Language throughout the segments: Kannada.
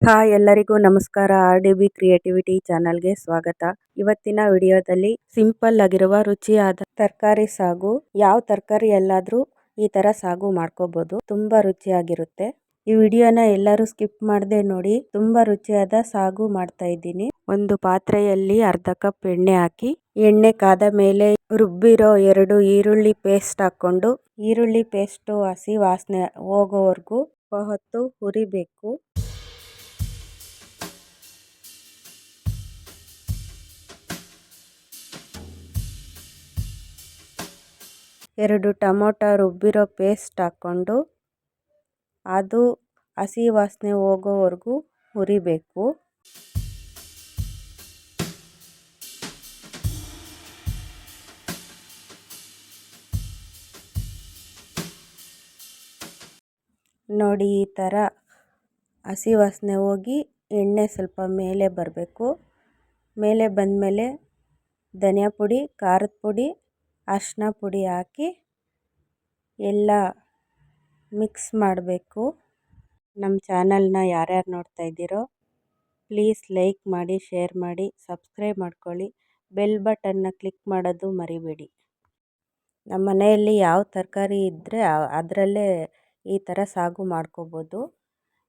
ಹಾಯ್ ಎಲ್ಲರಿಗೂ ನಮಸ್ಕಾರ. RDB ಕ್ರಿಯೇಟಿವಿಟಿ ಚಾನಲ್ಗೆ ಸ್ವಾಗತ. ಇವತ್ತಿನ ವಿಡಿಯೋದಲ್ಲಿ ಸಿಂಪಲ್ ಆಗಿರುವ ರುಚಿಯಾದ ತರಕಾರಿ ಸಾಗು, ಯಾವ ತರಕಾರಿ ಎಲ್ಲಾದ್ರೂ ಈ ತರ ಸಾಗು ಮಾಡ್ಕೋಬಹುದು. ತುಂಬಾ ರುಚಿಯಾಗಿರುತ್ತೆ. ಈ ವಿಡಿಯೋನ ಎಲ್ಲರೂ ಸ್ಕಿಪ್ ಮಾಡದೆ ನೋಡಿ. ತುಂಬಾ ರುಚಿಯಾದ ಸಾಗು ಮಾಡ್ತಾ ಇದ್ದೀನಿ. ಒಂದು ಪಾತ್ರೆಯಲ್ಲಿ ಅರ್ಧ ಕಪ್ ಎಣ್ಣೆ ಹಾಕಿ, ಎಣ್ಣೆ ಕಾದ ಮೇಲೆ ರುಬ್ಬಿರೋ 2 ಈರುಳ್ಳಿ ಪೇಸ್ಟ್ ಹಾಕೊಂಡು, ಈರುಳ್ಳಿ ಪೇಸ್ಟ್ ಹಸಿ ವಾಸನೆ ಹೋಗೋವರೆಗೂ ಹೊತ್ತು ಹುರಿಬೇಕು. ಎರಡು ಟೊಮೊಟೊ ರುಬ್ಬಿರೋ ಪೇಸ್ಟ್ ಹಾಕ್ಕೊಂಡು ಅದು ಹಸಿ ವಾಸನೆ ಹೋಗೋವರೆಗೂ ಹುರಿಬೇಕು. ನೋಡಿ, ಈ ಥರ ಹಸಿ ವಾಸನೆ ಹೋಗಿ ಎಣ್ಣೆ ಸ್ವಲ್ಪ ಮೇಲೆ ಬರಬೇಕು. ಮೇಲೆ ಬಂದಮೇಲೆ ಧನಿಯಾ ಪುಡಿ, ಖಾರದ ಪುಡಿ, ಅರಿಶಿನ ಪುಡಿ ಹಾಕಿ ಎಲ್ಲ ಮಿಕ್ಸ್ ಮಾಡಬೇಕು. ನಮ್ಮ ಚಾನಲ್ನ ಯಾರ್ಯಾರು ನೋಡ್ತಾ ಇದ್ದೀರೋ ಪ್ಲೀಸ್ ಲೈಕ್ ಮಾಡಿ, ಶೇರ್ ಮಾಡಿ, ಸಬ್ಸ್ಕ್ರೈಬ್ ಮಾಡ್ಕೊಳ್ಳಿ. ಬೆಲ್ ಬಟನ್ನ ಕ್ಲಿಕ್ ಮಾಡೋದು ಮರಿಬೇಡಿ. ನಮ್ಮ ಮನೆಯಲ್ಲಿ ಯಾವ ತರಕಾರಿ ಇದ್ದರೆ ಅದರಲ್ಲೇ ಈ ಥರ ಸಾಗು ಮಾಡ್ಕೋಬೋದು.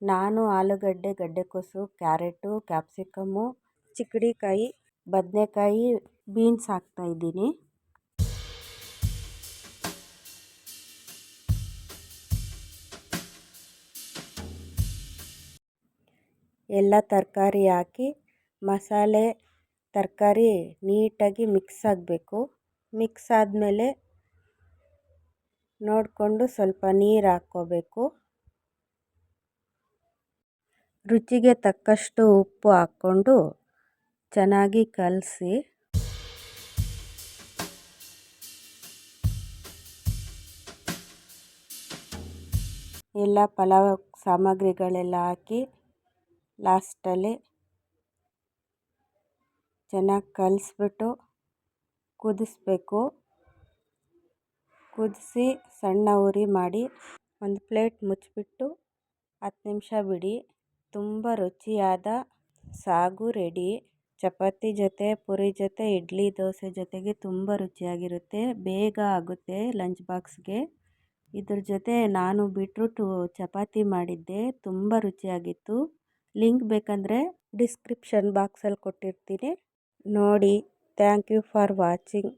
ನಾನು ಆಲೂಗಡ್ಡೆ, ಗಡ್ಡೆಕೋಸು, ಕ್ಯಾರೆಟು, ಕ್ಯಾಪ್ಸಿಕಮ್ಮು, ಚಿಕ್ಕಡಿಕಾಯಿ, ಬದನೆಕಾಯಿ, ಬೀನ್ಸ್ ಹಾಕ್ತಾಯಿದ್ದೀನಿ. ಎಲ್ಲ ತರಕಾರಿ ಹಾಕಿ ಮಸಾಲೆ ತರಕಾರಿ ನೀಟಾಗಿ ಮಿಕ್ಸ್ ಆಗಬೇಕು. ಮಿಕ್ಸ್ ಆದಮೇಲೆ ನೋಡಿಕೊಂಡು ಸ್ವಲ್ಪ ನೀರು ಹಾಕ್ಕೋಬೇಕು. ರುಚಿಗೆ ತಕ್ಕಷ್ಟು ಉಪ್ಪು ಹಾಕ್ಕೊಂಡು ಚೆನ್ನಾಗಿ ಕಲಸಿ ಎಲ್ಲ ಪಲಾವ್ ಸಾಮಗ್ರಿಗಳೆಲ್ಲ ಹಾಕಿ ಲಾಸ್ಟಲ್ಲಿ ಚೆನ್ನಾಗಿ ಕಲಿಸ್ಬಿಟ್ಟು ಕುದಿಸ್ಬೇಕು. ಕುದಿಸಿ ಸಣ್ಣ ಉರಿ ಮಾಡಿ ಒಂದು ಪ್ಲೇಟ್ ಮುಚ್ಚಿಬಿಟ್ಟು 10 ನಿಮಿಷ ಬಿಡಿ. ತುಂಬ ರುಚಿಯಾದ ಸಾಗು ರೆಡಿ. ಚಪಾತಿ ಜೊತೆ, ಪೂರಿ ಜೊತೆ, ಇಡ್ಲಿ, ದೋಸೆ ಜೊತೆಗೆ ತುಂಬ ರುಚಿಯಾಗಿರುತ್ತೆ. ಬೇಗ ಆಗುತ್ತೆ ಲಂಚ್ ಬಾಕ್ಸ್ಗೆ. ಇದ್ರ ಜೊತೆ ನಾನು ಬೀಟ್ರೂಟ್ ಚಪಾತಿ ಮಾಡಿದ್ದೆ, ತುಂಬ ರುಚಿಯಾಗಿತ್ತು. ಲಿಂಕ್ ಬೇಕಂದರೆ ಡಿಸ್ಕ್ರಿಪ್ಷನ್ ಬಾಕ್ಸಲ್ಲಿ ಕೊಟ್ಟಿರ್ತೀನಿ ನೋಡಿ. Thank you for watching.